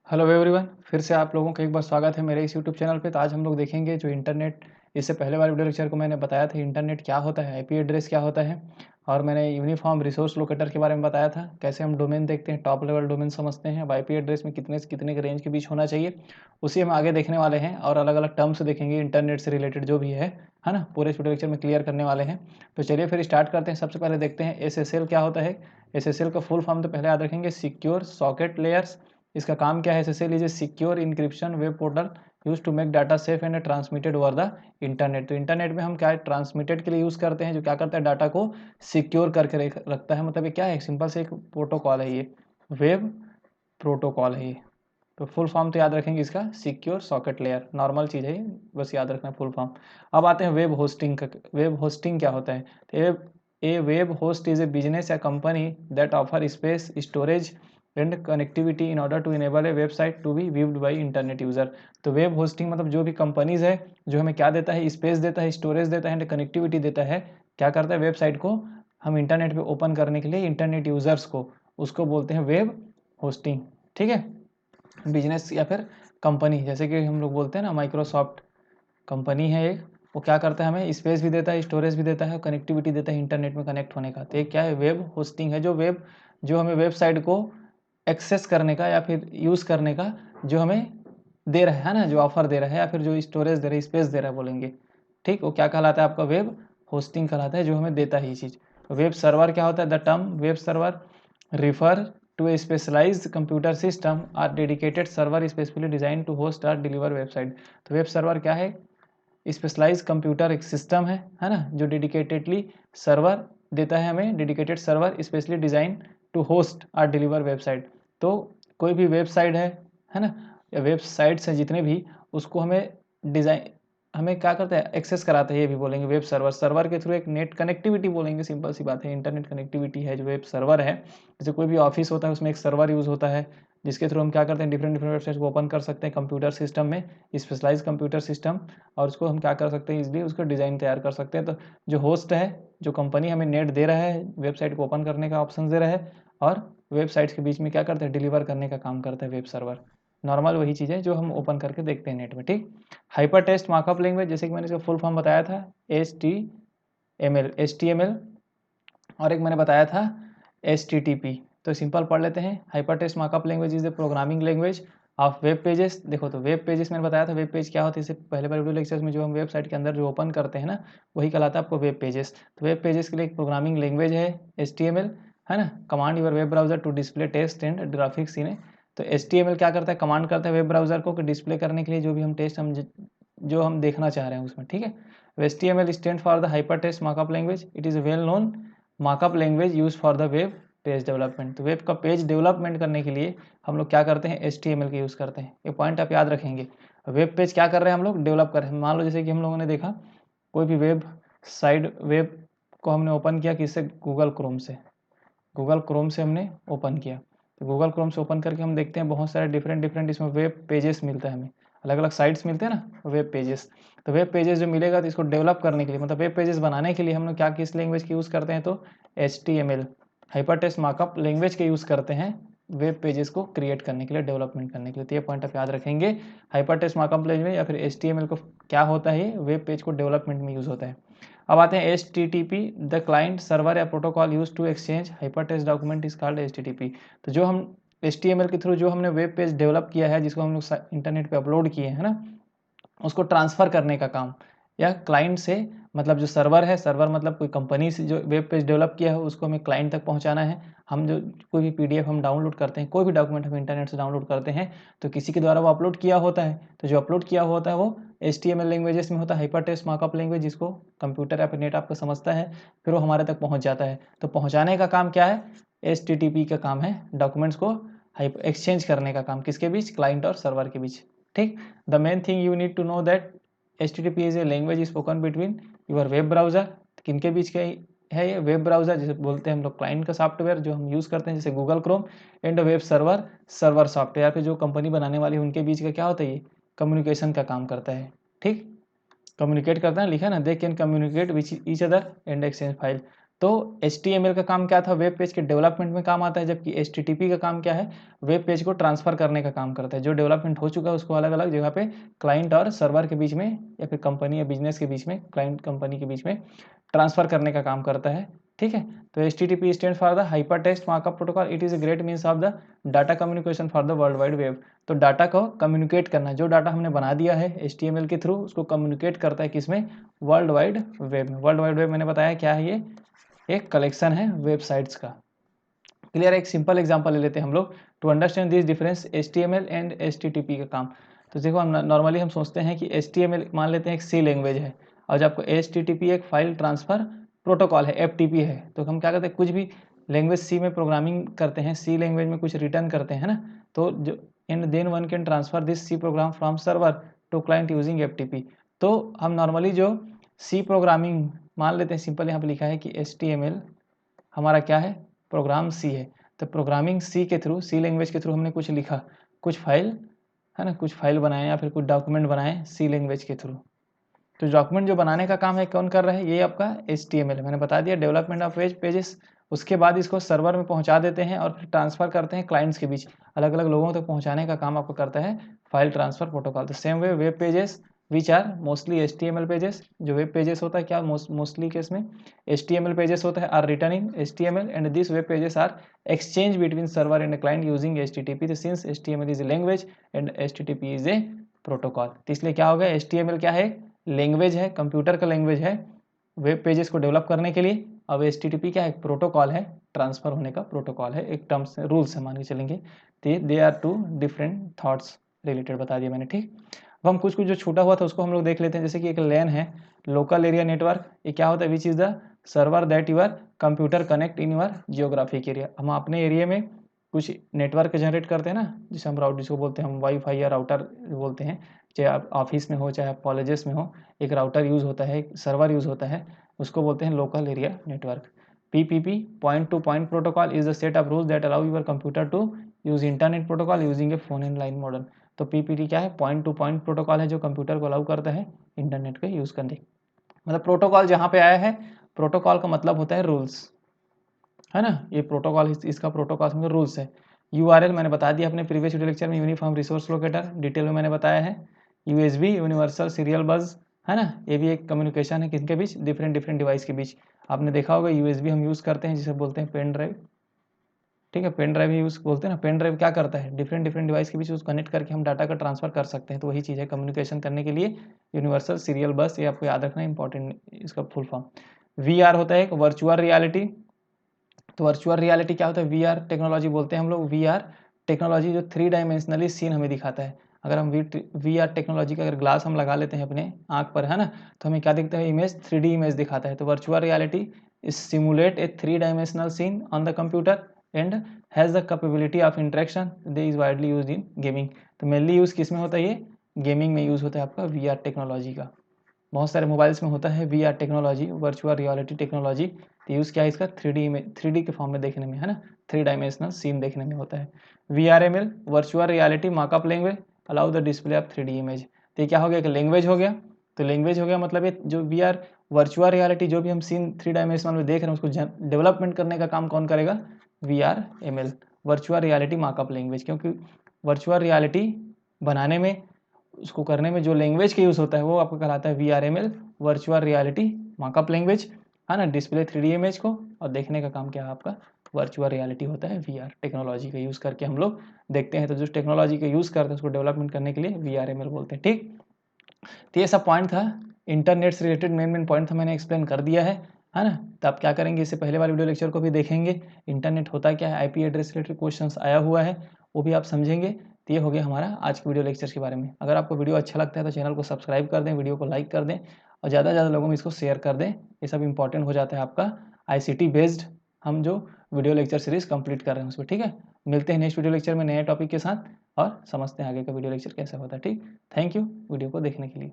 Hello everyone, फिर से आप लोगों का एक बार स्वागत है मेरे इस यूट्यूब चैनल पे। तो आज हम लोग देखेंगे जो इंटरनेट, इससे पहले वाले वीडियो लेक्चर को मैंने बताया था इंटरनेट क्या होता है, आईपी एड्रेस क्या होता है, और मैंने यूनिफॉर्म रिसोर्स लोकेटर के बारे में बताया था, कैसे हम डोमेन देखते हैं, टॉप लेवल डोमेन समझते हैं, अब आईपी एड्रेस में कितने से कितने के रेंज के बीच होना चाहिए, उसी हम आगे देखने वाले हैं। और अलग अलग टर्म्स देखेंगे इंटरनेट से रिलेटेड जो भी है ना, पूरे इस वीडियो लेक्चर में क्लियर करने वाले हैं। तो चलिए फिर स्टार्ट करते हैं। सबसे पहले देखते हैं SSL क्या होता है। SSL का फुल फॉर्म तो पहले याद रखेंगे, सिक्योर सॉकेट लेयर्स। इसका काम क्या है? SSL is a secure encryption web portal use to make data safe and transmitted over the internet. तो इंटरनेट में हम क्या है, ट्रांसमिटेड के लिए यूज़ करते हैं, जो क्या करता है, डाटा को सिक्योर करके रखता है। मतलब ये क्या है, सिंपल से एक प्रोटोकॉल है, ये वेब प्रोटोकॉल है ये। तो फुल फॉर्म तो याद रखेंगे इसका, सिक्योर सॉकेट लेयर, नॉर्मल चीज़ है ये, बस याद रखना फुल फॉर्म। अब आते हैं वेब होस्टिंग का। वेब होस्टिंग क्या होता है? तो a web host is a business या company that offer space, storage and connectivity in order to enable a website to be viewed by internet user. तो वेब होस्टिंग मतलब जो भी कंपनीज है, जो हमें क्या देता है, स्पेस देता है, स्टोरेज देता है एंड कनेक्टिविटी देता है। क्या करता है, वेबसाइट को हम इंटरनेट पे ओपन करने के लिए इंटरनेट यूज़र्स को, उसको बोलते हैं वेब होस्टिंग। ठीक है, बिजनेस या फिर कंपनी, जैसे कि हम लोग बोलते हैं ना, माइक्रोसॉफ्ट कंपनी है एक, वो क्या करता है, हमें स्पेस भी देता है, स्टोरेज भी देता है, कनेक्टिविटी देता है इंटरनेट में कनेक्ट होने का। तो एक क्या है, वेब होस्टिंग है, जो हमें वेबसाइट को एक्सेस करने का या फिर यूज़ करने का जो हमें दे रहा है ना, जो ऑफर दे रहा है, या फिर जो स्टोरेज दे रहा है, स्पेस दे रहा है बोलेंगे। ठीक, वो क्या कहलाता है आपका, वेब होस्टिंग कहलाता है, जो हमें देता है ये चीज़। वेब सर्वर क्या होता है? The term web server refer to a specialized computer system or dedicated server specifically designed to host or deliver website। तो वेब सर्वर क्या है? स्पेशलाइज कंप्यूटर एक सिस्टम है ना, जो डेडिकेटेडली सर्वर देता है हमें, dedicated server specially design to host और डिलीवर वेबसाइट। तो कोई भी वेबसाइट है ना, या वेबसाइट्स हैं जितने भी, उसको हमें डिज़ाइन, हमें क्या करता है, एक्सेस कराता है, ये भी बोलेंगे वेब सर्वर। सर्वर के थ्रू एक नेट कनेक्टिविटी बोलेंगे, सिंपल सी बात है, इंटरनेट कनेक्टिविटी है जो वेब सर्वर है। जैसे कोई भी ऑफिस होता है, उसमें एक सर्वर यूज़ होता है, जिसके थ्रू हम क्या करते हैं, डिफरेंट डिफरेंट वेबसाइट्स को ओपन कर सकते हैं कंप्यूटर सिस्टम में, स्पेशलाइज कंप्यूटर सिस्टम। और उसको हम क्या कर सकते हैं, इसलिए उसका डिज़ाइन तैयार कर सकते हैं। तो जो होस्ट है, जो कंपनी हमें नेट दे रहा है, वेबसाइट को ओपन करने का ऑप्शन दे रहा है, और वेबसाइट्स के बीच में क्या करता है, डिलीवर करने का काम करता है वेब सर्वर। नॉर्मल वही चीज़ है जो हम ओपन करके देखते हैं नेट में। ठीक, हाइपर टेक्स्ट मार्कअप लैंग्वेज, जैसे कि मैंने इसका फुल फॉर्म बताया था, HTML, और एक मैंने बताया था HTTP। तो सिंपल पढ़ लेते हैं। Hyper text markup language is the programming language of web pages. देखो, तो वेब पेजेस मैंने बताया था, वेब पेज क्या होती है, इससे पहले वाले वीडियो लेक्चर्स में जो हम वेबसाइट के अंदर जो ओपन करते हैं ना, वही कहलाता है आपको वेब पेजेस। तो वेब पेजेस के लिए एक प्रोग्रामिंग लैंग्वेज है HTML, है ना। Command your web browser to display text and graphics in. तो HTML क्या करता है, कमांड करता है वेब ब्राउजर को डिस्प्ले करने के लिए जो भी हम टेस्ट जो हम देखना चाह रहे हैं उसमें। ठीक है, HTML stand for the hyper text markup language. It is well known markup language use for the web page development. तो वेब का पेज डेवलपमेंट करने के लिए हम लोग क्या करते हैं, HTML का यूज़ करते हैं। ये पॉइंट आप याद रखेंगे। वेब पेज क्या कर रहे हैं हम लोग, डेवलप कर रहे हैं। मान लो जैसे कि हम लोगों ने देखा, कोई भी वेब को हमने ओपन किया किससे, गूगल क्रोम से हमने ओपन किया। तो गूगल क्रोम से ओपन करके हम देखते हैं बहुत सारे डिफरेंट डिफरेंट इसमें वेब पेजेस मिलता है हमें, अलग अलग साइट्स मिलते हैं ना, वेब पेजेस। तो वेब पेजेस जो मिलेगा, तो इसको डेवलप करने के लिए, मतलब वेब पेजेस बनाने के लिए हम लोग क्या, किस लैंग्वेज के यूज़ करते हैं, तो HTML हाइपरटेक्स्ट मार्कअप लैंग्वेज के यूज़ करते हैं वेब पेजेस को क्रिएट करने के लिए, डेवलपमेंट करने के लिए। तो ये पॉइंट आप याद रखेंगे। हाइपरटेक्स्ट मार्कअप लैंग्वेज या फिर HTML को क्या होता है, ये वेब पेज को डेवलपमेंट में यूज़ होता है। अब आते हैं HTTP, द क्लाइंट सर्वर या protocol use to exchange hypertext document is called HTTP। तो जो हम HTML के थ्रू जो हमने वेब पेज डेवलप किया है, जिसको हम लोग इंटरनेट पे अपलोड किए हैं ना, उसको ट्रांसफ़र करने का काम, या क्लाइंट से, मतलब जो सर्वर है, सर्वर मतलब कोई कंपनी से जो वेब पेज डेवलप किया है, उसको हमें क्लाइंट तक पहुंचाना है। हम जो कोई भी PDF हम डाउनलोड करते हैं, कोई भी डॉक्यूमेंट हम इंटरनेट से डाउनलोड करते हैं, तो किसी के द्वारा वो अपलोड किया होता है। तो जो अपलोड किया होता है वो HTML लैंग्वेजेस में होता है, हाइपर टेक्स्ट मार्कअप लैंग्वेज, जिसको कंप्यूटर या फिर नेट आपका समझता है, फिर वो हमारे तक पहुँच जाता है। तो पहुँचाने का काम क्या है, HTTP का काम है, डॉक्यूमेंट्स को एक्सचेंज करने का काम, किसके बीच, क्लाइंट और सर्वर के बीच। ठीक, the main thing you need to know that HTTP is a language spoken between your web browser. किनके बीच के है ये, वेब ब्राउजर जिसे बोलते हैं हम लोग, क्लाइंट का सॉफ्टवेयर जो हम यूज़ करते हैं जैसे Google Chrome, and web server, server software पे जो कंपनी बनाने वाली है उनके बीच का क्या होता है, ये कम्युनिकेशन का काम करता है। ठीक, कम्युनिकेट करता है, लिखा है ना, they can communicate which each other and exchange file. तो HTML का काम क्या था, वेब पेज के डेवलपमेंट में काम आता है, जबकि HTTP का काम क्या है, वेब पेज को ट्रांसफ़र करने का काम करता है। जो डेवलपमेंट हो चुका है उसको अलग अलग जगह पे क्लाइंट और सर्वर के बीच में या फिर कंपनी या बिजनेस के बीच में, क्लाइंट कंपनी के बीच में ट्रांसफ़र करने का काम करता है। ठीक है, तो HTTP stand for the hyper text markup protocol. It is a great means of the data communication for the world wide web. तो डाटा को कम्युनिकेट करना, जो डाटा हमने बना दिया है HTML के थ्रू, उसको कम्युनिकेट करता है किसमें, वर्ल्ड वाइड वेब में। वर्ल्ड वाइड वेब मैंने बताया क्या है, ये एक कलेक्शन है वेबसाइट्स का। क्लियर, एक सिंपल एग्जांपल ले लेते हैं हम लोग to understand this difference HTML and HTTP का काम। तो देखो हम नॉर्मली हम सोचते हैं कि HTML मान लेते हैं एक सी लैंग्वेज है, और जब आपको HTTP एक फाइल ट्रांसफ़र प्रोटोकॉल है, FTP है, तो हम क्या करते हैं, कुछ भी लैंग्वेज सी में प्रोग्रामिंग करते हैं, सी लैंग्वेज में कुछ रिटर्न करते हैं ना, तो जो and then one can transfer this C program from server to client using FTP। तो हम नॉर्मली जो सी प्रोग्रामिंग मान लेते हैं, सिंपल यहाँ पे लिखा है कि HTML हमारा क्या है, प्रोग्राम सी है। तो प्रोग्रामिंग सी के थ्रू, सी लैंग्वेज के थ्रू हमने कुछ लिखा, कुछ फाइल है ना, कुछ फाइल बनाए या फिर कुछ डॉक्यूमेंट बनाए सी लैंग्वेज के थ्रू। तो डॉक्यूमेंट जो बनाने का काम है कौन कर रहा है, ये आपका HTML है। मैंने बता दिया डेवलपमेंट ऑफ पेजेस। उसके बाद इसको सर्वर में पहुंचा देते हैं और फिर ट्रांसफ़र करते हैं क्लाइंट्स के बीच, अलग अलग लोगों तक पहुंचाने का काम आपको करता है फाइल ट्रांसफ़र प्रोटोकॉल। तो same way web pages which are mostly HTML pages, जो वेब पेजेस होता है क्या मोस्टली केस में HTML पेजेस होता है, are written in HTML and this web pages are exchange between server and client using HTTP। तो since HTML is a language and HTTP is a protocol, तो इसलिए क्या होगा, HTML क्या है, लैंग्वेज है, कंप्यूटर का लैंग्वेज है वेब पेजेस को डेवलप करने के लिए। अब HTTP क्या है, एक प्रोटोकॉल है, ट्रांसफ़र होने का प्रोटोकॉल है, एक टर्म्स रूल्स है मान के चलेंगे। They are two different thoughts related बता दिया मैंने। ठीक, अब हम कुछ कुछ जो छूटा हुआ था उसको हम लोग देख लेते हैं। जैसे कि एक LAN है, लोकल एरिया नेटवर्क, ये क्या होता है, which is the server that your computer connect in your geographic area. हम अपने एरिया में कुछ नेटवर्क जनरेट करते हैं ना, जिसे हम राउटर, जिसको बोलते हैं हम वाईफाई या राउटर बोलते हैं, चाहे आप ऑफिस में हो चाहे आप कॉलेजेस में हो, एक राउटर यूज़ होता है, एक सर्वर यूज़ होता है, उसको बोलते हैं local area network. PPP point to point protocol is the set of rules that allow your computer to use internet protocol using a phone and line model. तो PPT क्या है, पॉइंट टू पॉइंट प्रोटोकॉल है जो computer को allow करता है internet का use करने। मतलब प्रोटोकॉल जहाँ पे आया है, प्रोटोकॉल का मतलब होता है रूल्स, है ना, ये प्रोटोकॉल, इसका प्रोटोकॉल में रूल्स है। URL मैंने बता दिया अपने प्रीवियस वीडियो लेक्चर में, यूनिफॉर्म रिसोर्स लोकेटर डिटेल में मैंने बताया है। USB यूनिवर्सल सीरियल बस, है ना, ये भी एक कम्युनिकेशन है किसके बीच, डिफरेंट डिफरेंट डिवाइस के बीच। आपने देखा होगा USB हम यूज़ करते हैं जिसे बोलते हैं पेन ड्राइव। ठीक है, पेन ड्राइव यूज़ बोलते हैं ना, पेन ड्राइव क्या करता है, डिफरेंट डिफरेंट डिवाइस के बीच उसको कनेक्ट करके हम डाटा का ट्रांसफर कर सकते हैं। तो वही चीज़ है कम्युनिकेशन करने के लिए यूनिवर्सल सीरियल बस, ये आपको याद रखना है, इंपॉर्टेंट इसका फुल फॉर्म। VR होता है एक वर्चुअल रियलिटी। तो वर्चुअल रियलिटी क्या होता है, VR टेक्नोलॉजी बोलते हैं हम लोग। VR टेक्नोलॉजी जो 3 डायमेंशनली सीन हमें दिखाता है। अगर हम VR टेक्नोलॉजी का अगर ग्लास हम लगा लेते हैं अपने आँख पर, है ना, तो हमें क्या दिखता है, इमेज 3D इमेज दिखाता है। तो virtual reality is simulate a 3 dimensional scene on the computer and has the capability of interaction. They is widely use in gaming. तो मेनली यूज़ किस में होता है, ये गेमिंग में यूज़ होता है आपका VR टेक्नोलॉजी का। बहुत सारे मोबाइल्स में होता है VR technology, virtual reality technology. तो यूज़ क्या है इसका, 3D में, 3D के फॉर्म में देखने में, है ना, 3 डायमेंशनल सीन देखने में होता है। VRML virtual reality markup language allow the display of 3D image. तो ये क्या हो गया, एक लैंग्वेज हो गया। तो लैंग्वेज हो गया मतलब ये जो VR वर्चुअल रियलिटी जो भी हम सीन 3 डायमेंशनल में देख रहे हैं उसको डेवलपमेंट करने का काम कौन करेगा, VRML virtual reality markup language. क्योंकि वर्चुअल रियलिटी बनाने में, उसको करने में जो लैंग्वेज का यूज़ होता है वो आपको कहलाता है VRML virtual reality markup language, है ना, डिस्प्ले 3D इमेज को और देखने का काम क्या है आपका, वर्चुअल रियलिटी होता है। VR टेक्नोलॉजी का यूज़ करके हम लोग देखते हैं। तो जो टेक्नोलॉजी का यूज़ करते हैं उसको डेवलपमेंट करने के लिए VRML बोलते हैं। ठीक, तो ये सब पॉइंट था इंटरनेट से रिलेटेड, मेन पॉइंट था, मैंने एक्सप्लेन कर दिया है ना। तो आप क्या करेंगे, इससे पहले वाले वीडियो लेक्चर को भी देखेंगे, इंटरनेट होता क्या है, IP एड्रेस रिलेटेड क्वेश्चंस आया हुआ है, वो भी आप समझेंगे। तो ये हो गया हमारा आज के वीडियो लेक्चर के बारे में। अगर आपको वीडियो अच्छा लगता है तो चैनल को सब्सक्राइब कर दें, वीडियो को लाइक कर दें और ज़्यादा से ज़्यादा लोगों में इसको शेयर कर दें। ये सब इंपॉर्टेंट हो जाता है आपका ICT बेस्ड हम जो वीडियो लेक्चर सीरीज कंप्लीट कर रहे हैं उसमें। ठीक है, मिलते हैं नेक्स्ट वीडियो लेक्चर में नए टॉपिक के साथ और समझते हैं आगे का वीडियो लेक्चर कैसे होता है। ठीक, थैंक यू वीडियो को देखने के लिए।